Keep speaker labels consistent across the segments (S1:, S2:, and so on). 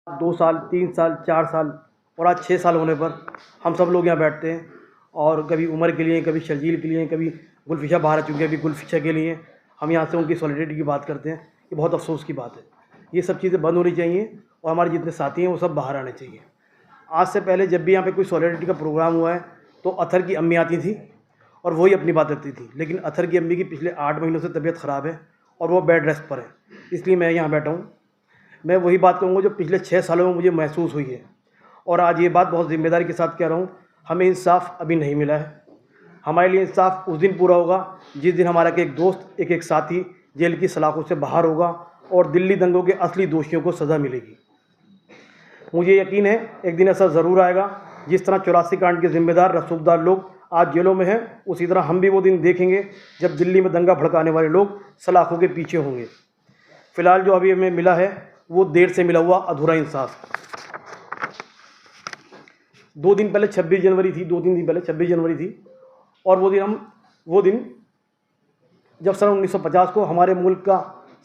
S1: 2 साल, 3 साल, 4 साल और आज 6 साल होने पर हम सब लोग यहाँ बैठते हैं और कभी उमर के लिए, कभी शर्जील के लिए, कभी गुलफिशा बाहर आ चुके हैं, अभी गुलफिशा के लिए हम यहाँ से उनकी सॉलिडेरिटी की बात करते हैं। ये बहुत अफसोस की बात है। ये सब चीज़ें बंद होनी चाहिए और हमारे जितने साथी हैं वो सब बाहर आने चाहिए। आज से पहले जब भी यहाँ पे कोई सॉलिडेरिटी का प्रोग्राम हुआ है तो अतहर की अम्मी आती थी और वही अपनी बात करती थी, लेकिन अतहर की अम्मी की पिछले 8 महीनों से तबीयत ख़राब है और वो बेड रेस्ट पर है, इसलिए मैं यहाँ बैठा हूँ। मैं वही बात कहूँगा जो पिछले 6 सालों में मुझे महसूस हुई है और आज ये बात बहुत ज़िम्मेदारी के साथ कह रहा हूँ। हमें इंसाफ अभी नहीं मिला है। हमारे लिए इंसाफ उस दिन पूरा होगा जिस दिन हमारा एक दोस्त, एक साथी जेल की सलाखों से बाहर होगा और दिल्ली दंगों के असली दोषियों को सज़ा मिलेगी। मुझे यकीन है एक दिन ऐसा ज़रूर आएगा। जिस तरह 84 कांड के ज़िम्मेदार रसूखदार लोग आज जेलों में हैं, उसी तरह हम भी वो दिन देखेंगे जब दिल्ली में दंगा भड़काने वाले लोग सलाखों के पीछे होंगे। फ़िलहाल जो अभी हमें मिला है वो देर से मिला हुआ अधूरा इंसाफ। 2 दिन पहले 26 जनवरी थी, 2-3 दिन पहले 26 जनवरी थी और वो दिन जब सन 1950 को हमारे मुल्क का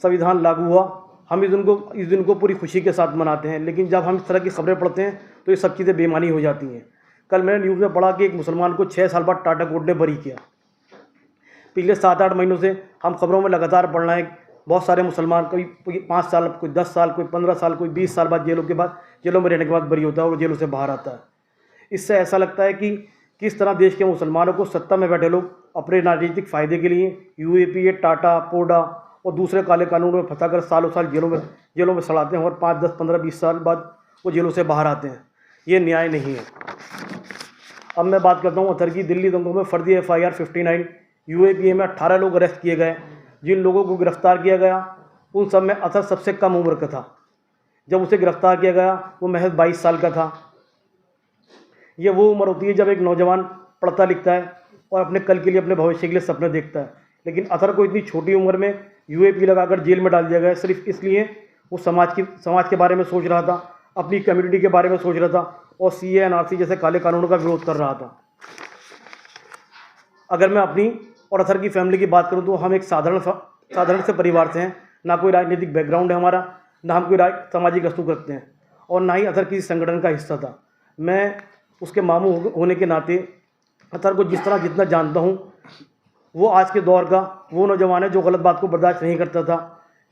S1: संविधान लागू हुआ, हम इस दिन को पूरी खुशी के साथ मनाते हैं। लेकिन जब हम इस तरह की खबरें पढ़ते हैं तो ये सब चीज़ें बेमानी हो जाती हैं। कल मैंने न्यूज़ में पढ़ा कि एक मुसलमान को 6 साल बाद टाटा कोर्ट ने बरी किया। पिछले 7-8 महीनों से हम खबरों में लगातार पढ़ रहे हैं बहुत सारे मुसलमान, कोई 5 साल, कोई 10 साल, कोई 15 साल, कोई 20 साल बाद जेलों में रहने के बाद बरी होता है और जेलों से बाहर आता है। इससे ऐसा लगता है कि किस तरह देश के मुसलमानों को सत्ता में बैठे लोग अपने राजनीतिक फ़ायदे के लिए यूएपीए, टाटा, पोडा और दूसरे काले कानूनों में फंसाकर सालों साल जेलों में सड़ाते हैं और 5, 10, 15, 20 साल बाद वो जेलों से बाहर आते हैं। ये न्याय नहीं है। अब मैं बात करता हूँ अतहर की। दिल्ली दंगों में फर्जी FIR 59, यूएपीए में 18 लोग अरेस्ट किए गए। जिन लोगों को गिरफ़्तार किया गया उन सब में अतहर सबसे कम उम्र का था। जब उसे गिरफ़्तार किया गया वो महज 22 साल का था। ये वो उम्र होती है जब एक नौजवान पढ़ता लिखता है और अपने कल के लिए, अपने भविष्य के लिए सपने देखता है। लेकिन अतहर को इतनी छोटी उम्र में यूएपी लगाकर जेल में डाल दिया गया सिर्फ इसलिए वो समाज के बारे में सोच रहा था, अपनी कम्युनिटी के बारे में सोच रहा था और CA NRC जैसे काले कानूनों का विरोध कर रहा था। अगर मैं अपनी और अतहर की फैमिली की बात करूं तो हम एक साधारण से परिवार से हैं। ना कोई राजनीतिक बैकग्राउंड है हमारा, ना हम कोई सामाजिक अस्तूक रखते हैं और ना ही अतहर किसी संगठन का हिस्सा था। मैं उसके मामू होने के नाते अतहर को जितना जानता हूँ, वो आज के दौर का वो नौजवान है जो गलत बात को बर्दाश्त नहीं करता था।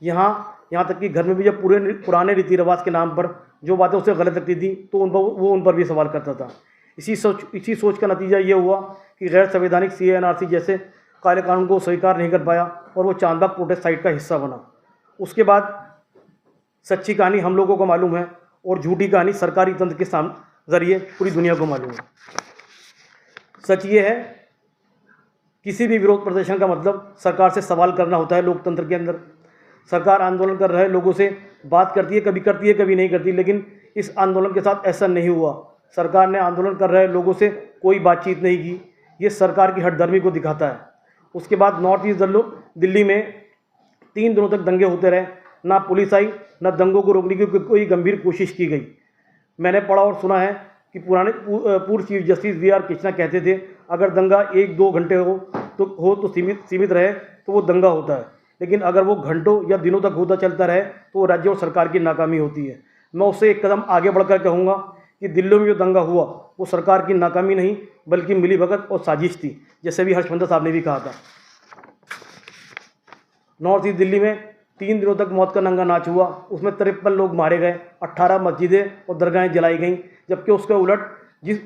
S1: यहाँ तक कि घर में भी जब पुराने रीति रिवाज के नाम पर जो बातें उसे गलत लगती थी तो उन पर भी सवाल करता था। इसी सोच का नतीजा ये हुआ कि गैर संवैधानिक CA NRC जैसे काले कानून को स्वीकार नहीं कर पाया और वो चांदबाग प्रोटेस्ट साइट का हिस्सा बना। उसके बाद सच्ची कहानी हम लोगों को मालूम है और झूठी कहानी सरकारी तंत्र के ज़रिए पूरी दुनिया को मालूम है। सच ये है, किसी भी विरोध प्रदर्शन का मतलब सरकार से सवाल करना होता है। लोकतंत्र के अंदर सरकार आंदोलन कर रहे लोगों से बात करती है, कभी नहीं करती। लेकिन इस आंदोलन के साथ ऐसा नहीं हुआ। सरकार ने आंदोलन कर रहे लोगों से कोई बातचीत नहीं की। ये सरकार की हठधर्मी को दिखाता है। उसके बाद नॉर्थ ईस्ट दिल्ली में 3 दिनों तक दंगे होते रहे। ना पुलिस आई, ना दंगों को रोकने की कोई गंभीर कोशिश की गई। मैंने पढ़ा और सुना है कि पूर्व चीफ जस्टिस VR कृष्णा कहते थे अगर दंगा 1-2 घंटे हो तो सीमित रहे तो वो दंगा होता है, लेकिन अगर वो घंटों या दिनों तक होता चलता रहे तो वो राज्य और सरकार की नाकामी होती है। मैं उससे एक कदम आगे बढ़कर कहूँगा कि दिल्ली में जो दंगा हुआ वो सरकार की नाकामी नहीं बल्कि मिलीभगत और साजिश थी, जैसे भी हर्षवर्धन साहब ने भी कहा था। नॉर्थ ईस्ट दिल्ली में 3 दिनों तक मौत का नंगा नाच हुआ। उसमें 53 लोग मारे गए, 18 मस्जिदें और दरगाहें जलाई गईं। जबकि उसके उलट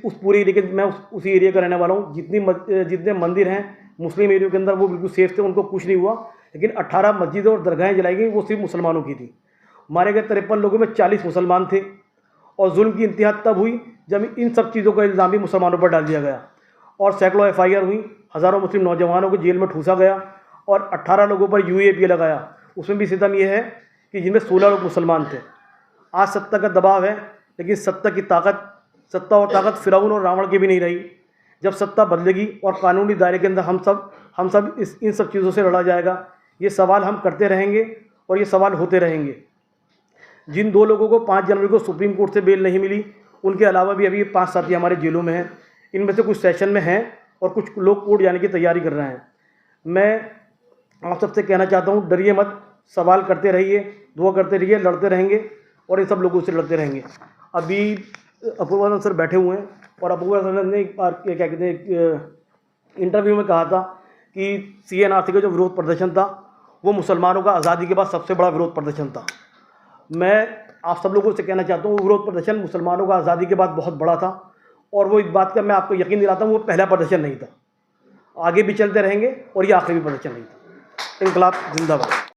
S1: उस पूरे एरिया के, मैं उसी एरिया का रहने वाला हूँ, जितने मंदिर हैं मुस्लिम एरिया के अंदर वो बिल्कुल सेफ थे, उनको कुछ नहीं हुआ। लेकिन 18 मस्जिदें और दरगाहें जलाई गई, वो सिर्फ मुसलमानों की थी। मारे गए 53 लोगों में 40 मुसलमान थे और जुल्म की इंतहा तब हुई जब इन सब चीज़ों का इल्ज़ाम भी मुसलमानों पर डाल दिया गया और सैकड़ों FIR हुई। हज़ारों मुस्लिम नौजवानों को जेल में ठूसा गया और 18 लोगों पर UAPA लगाया। उसमें भी सितम यह है कि जिनमें 16 लोग मुसलमान थे। आज सत्ता का दबाव है, लेकिन सत्ता और ताकत फिरौन और रावण की भी नहीं रही। जब सत्ता बदलेगी और कानूनी दायरे के अंदर हम सब इन सब चीज़ों से लड़ा जाएगा। ये सवाल हम करते रहेंगे और ये सवाल होते रहेंगे। जिन 2 लोगों को 5 जनवरी को सुप्रीम कोर्ट से बेल नहीं मिली, उनके अलावा भी अभी 5 साथी हमारे जेलों में हैं। इनमें से कुछ सेशन में हैं और कुछ लोग कोर्ट जाने की तैयारी कर रहे हैं। मैं आप सबसे कहना चाहता हूँ, डरिए मत, सवाल करते रहिए, दुआ करते रहिए, लड़ते रहेंगे और इन सब लोगों से लड़ते रहेंगे। अभी अपूर्वा सर बैठे हुए हैं और अपूर्वा सर ने एक बार क्या कहते हैं इंटरव्यू में कहा था कि CNRC का जो विरोध प्रदर्शन था वो मुसलमानों का आज़ादी के बाद सबसे बड़ा विरोध प्रदर्शन था। मैं आप सब लोगों से कहना चाहता हूँ वो विरोध प्रदर्शन मुसलमानों का आज़ादी के बाद बहुत बड़ा था और वो इस बात का मैं आपको यकीन दिलाता हूँ वो पहला प्रदर्शन नहीं था, आगे भी चलते रहेंगे और ये आखिरी प्रदर्शन नहीं था। इनकलाब जिंदाबाद।